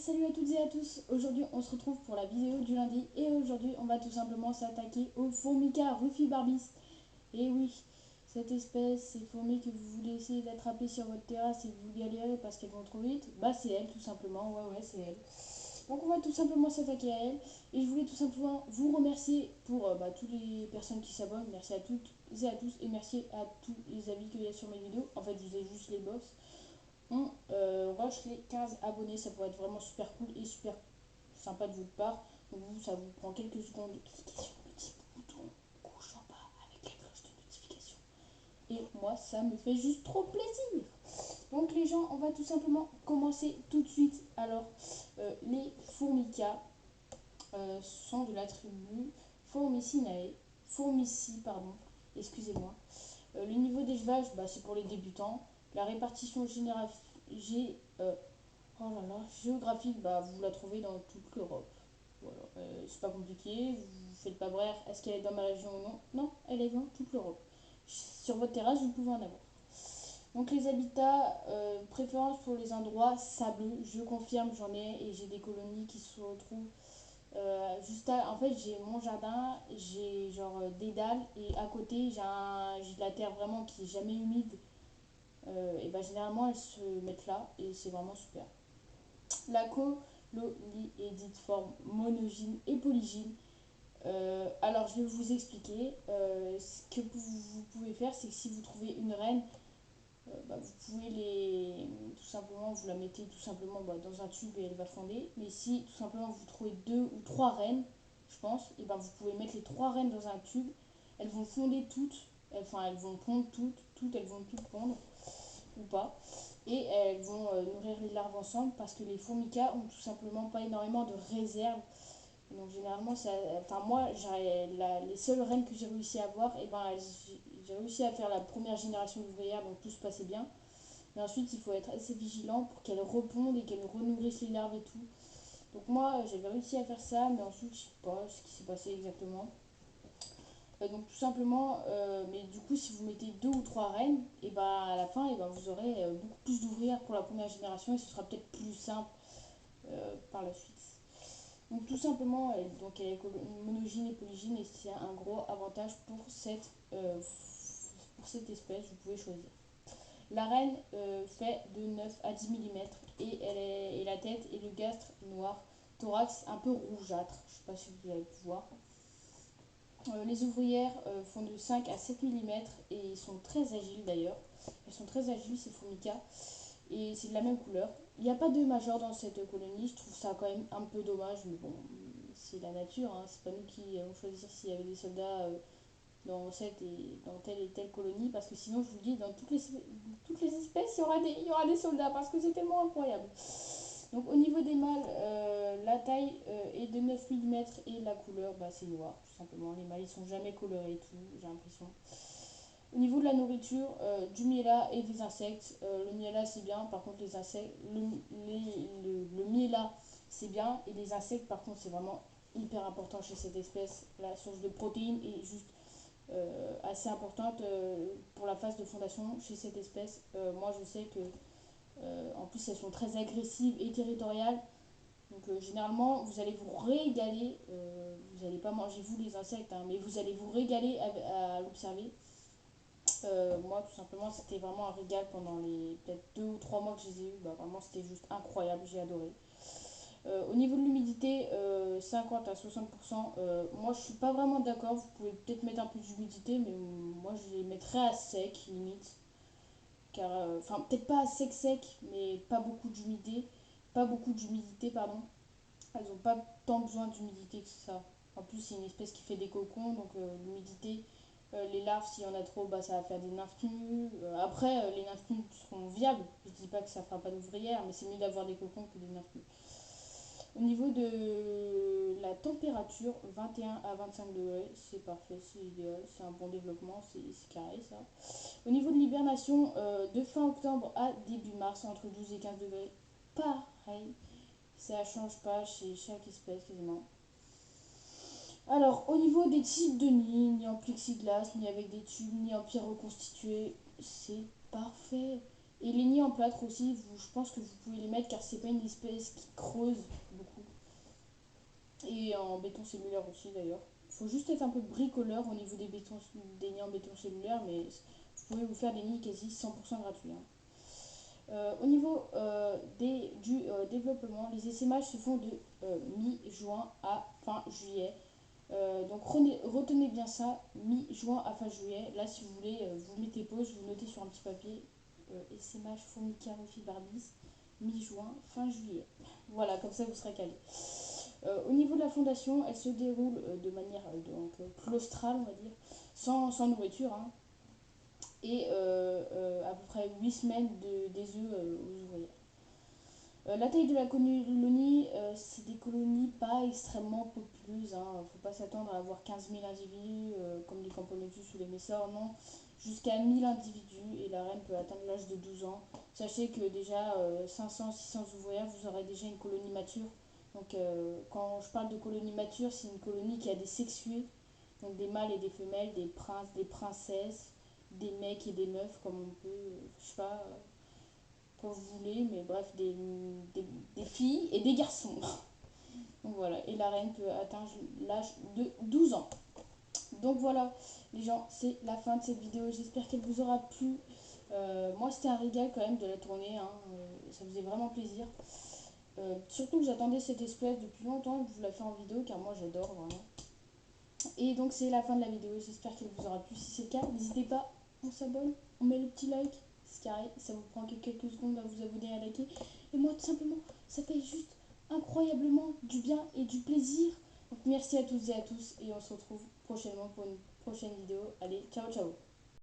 salut à toutes et à tous. Aujourd'hui, on se retrouve pour la vidéo du lundi et aujourd'hui, on va tout simplement s'attaquer aux Formica rufibarbis. Et oui, cette espèce, ces fourmis que vous voulez essayer d'attraper sur votre terrasse et que vous galérez parce qu'elles vont trop vite, bah c'est elle tout simplement. Ouais, c'est elle. Donc on va tout simplement s'attaquer à elle et je voulais tout simplement vous remercier pour toutes les personnes qui s'abonnent. Merci à toutes et à tous et merci à tous les avis qu'il y a sur mes vidéos. En fait, je vous ai juste les box. On rush les 15 abonnés, ça pourrait être vraiment super cool et super sympa de votre part. Donc vous, ça vous prend quelques secondes, cliquez sur le petit bouton rouge en bas avec la cloche de notification. Et moi, ça me fait juste trop plaisir. Donc les gens, on va tout simplement commencer tout de suite. Alors, les Formica sont de la tribu Formicinae. Formici, pardon, excusez-moi. Le niveau d'élevage, c'est pour les débutants. La répartition oh là là, géographique, vous la trouvez dans toute l'Europe. Voilà. C'est pas compliqué, vous faites pas bref, est-ce qu'elle est dans ma région ou non? Non, elle est dans toute l'Europe. Sur votre terrasse, vous pouvez en avoir. Donc les habitats, préférence pour les endroits sableux, je confirme, j'en ai et j'ai des colonies qui se retrouvent en fait, j'ai mon jardin, j'ai genre des dalles et à côté j'ai de la terre vraiment qui est jamais humide. Et généralement elles se mettent là et c'est vraiment super. La colonie est dite forme monogyne et polygyne. Alors je vais vous expliquer. Ce que vous pouvez faire, c'est que si vous trouvez une reine, vous pouvez tout simplement, vous la mettez tout simplement dans un tube et elle va fonder. Mais si tout simplement vous trouvez deux ou trois reines, je pense, et vous pouvez mettre les trois reines dans un tube. Elles vont fonder toutes, elles vont pondre toutes, elles vont toutes pondre ou pas. Et elles vont nourrir les larves ensemble parce que les formica ont tout simplement pas énormément de réserve. Donc généralement, moi, les seules reines que j'ai réussi à avoir, j'ai réussi à faire la première génération d'ouvrières, donc tout se passait bien. Mais ensuite, il faut être assez vigilant pour qu'elles répondent et qu'elles renourrissent les larves et tout. Donc moi, j'avais réussi à faire ça, mais ensuite, je sais pas ce qui s'est passé exactement. Donc tout simplement, mais du coup, si vous mettez deux ou trois reines, et à la fin, vous aurez beaucoup plus d'ouvrières pour la première génération et ce sera peut-être plus simple par la suite. Donc tout simplement, elle est monogyne et polygyne et c'est un gros avantage pour cette espèce, vous pouvez choisir. La reine fait de 9 à 10 mm et la tête et le gastre noir, thorax un peu rougeâtre, je ne sais pas si vous avez pu voir. Les ouvrières font de 5 à 7 mm et sont très agiles d'ailleurs. Elles sont très agiles ces formica et c'est de la même couleur. Il n'y a pas de major dans cette colonie, je trouve ça quand même un peu dommage, mais bon, c'est la nature, hein. C'est pas nous qui allons choisir s'il y avait des soldats dans telle et telle colonie, parce que sinon, je vous dis, dans toutes les espèces, il y aura des soldats, parce que c'est tellement incroyable. Donc au niveau des mâles, la taille est de 9 mm et la couleur, c'est noir, tout simplement. Les mâles, ils sont jamais colorés et tout, j'ai l'impression. Au niveau de la nourriture, du miela et des insectes. Le miela, c'est bien, par contre, les insectes, le miela, c'est bien, et les insectes, par contre, c'est vraiment hyper important chez cette espèce. La source de protéines est juste assez importante pour la phase de fondation chez cette espèce. Moi, je sais que en plus, elles sont très agressives et territoriales. Donc, généralement, vous allez vous régaler. Vous n'allez pas manger, vous, les insectes, hein, mais vous allez vous régaler à l'observer. Moi, tout simplement, c'était vraiment un régal pendant les peut-être 2 ou 3 mois que je les ai eus. Vraiment, c'était juste incroyable. J'ai adoré. Au niveau de l'humidité, 50 à 60%, moi je suis pas vraiment d'accord. Vous pouvez peut-être mettre un peu d'humidité, mais moi je les mettrais à sec limite. Car, enfin, peut-être pas à sec, mais pas beaucoup d'humidité, pardon. Elles n'ont pas tant besoin d'humidité que ça. En plus, c'est une espèce qui fait des cocons, donc l'humidité, les larves, s'il y en a trop, ça va faire des nymphes nues. Après, les nymphes nues seront viables. Je dis pas que ça fera pas d'ouvrière, mais c'est mieux d'avoir des cocons que des nymphes nues. Au niveau de la température, 21 à 25 degrés, c'est parfait, c'est idéal, c'est un bon développement, c'est carré ça. Au niveau de l'hibernation, de fin octobre à début mars, entre 12 et 15 degrés, pareil, ça change pas chez chaque espèce quasiment. Alors, au niveau des types de nids, ni en plexiglas, ni avec des tubes, ni en pierre reconstituée, c'est parfait. Et les nids en plâtre aussi, je pense que vous pouvez les mettre car c'est pas une espèce qui creuse beaucoup. Et en béton cellulaire aussi d'ailleurs. Il faut juste être un peu bricoleur au niveau des nids en béton cellulaire, mais vous pouvez vous faire des nids quasi 100% gratuits, hein. Au niveau du développement, les essaimages se font de mi-juin à fin juillet. Donc retenez bien ça, mi-juin à fin juillet. Là, si vous voulez, vous mettez pause, vous notez sur un petit papier essaimage formicaire barbis, mi-juin, fin juillet. Voilà, comme ça vous serez calé. Au niveau de la fondation, elle se déroule de manière claustrale, on va dire, sans nourriture, hein, et à peu près 8 semaines des œufs aux ouvrières. La taille de la colonie, c'est des colonies pas extrêmement populeuses, hein. Faut pas s'attendre à avoir 15 000 individus comme les Camponotus ou les Messors, non. Jusqu'à 1000 individus et la reine peut atteindre l'âge de 12 ans. Sachez que déjà 500-600 ouvrières, vous aurez déjà une colonie mature. Donc quand je parle de colonie mature, c'est une colonie qui a des sexués, donc des mâles et des femelles, des princes, des princesses, des mecs et des meufs, comme on peut, je sais pas, quand vous voulez, mais bref, des filles et des garçons. Donc voilà, et la reine peut atteindre l'âge de 12 ans. Donc voilà, les gens, c'est la fin de cette vidéo. J'espère qu'elle vous aura plu. Moi, c'était un régal quand même de la tournée, hein. Ça faisait vraiment plaisir. Surtout que j'attendais cette espèce depuis longtemps, je vous la fais en vidéo car moi j'adore vraiment. Et donc c'est la fin de la vidéo, j'espère qu'elle vous aura plu. Si c'est le cas, n'hésitez pas, on s'abonne, on met le petit like, c'est carré, ça vous prend que quelques secondes à vous abonner, à liker. Et moi tout simplement, ça fait juste incroyablement du bien et du plaisir. Donc merci à toutes et à tous et on se retrouve prochainement pour une prochaine vidéo. Allez, ciao ciao.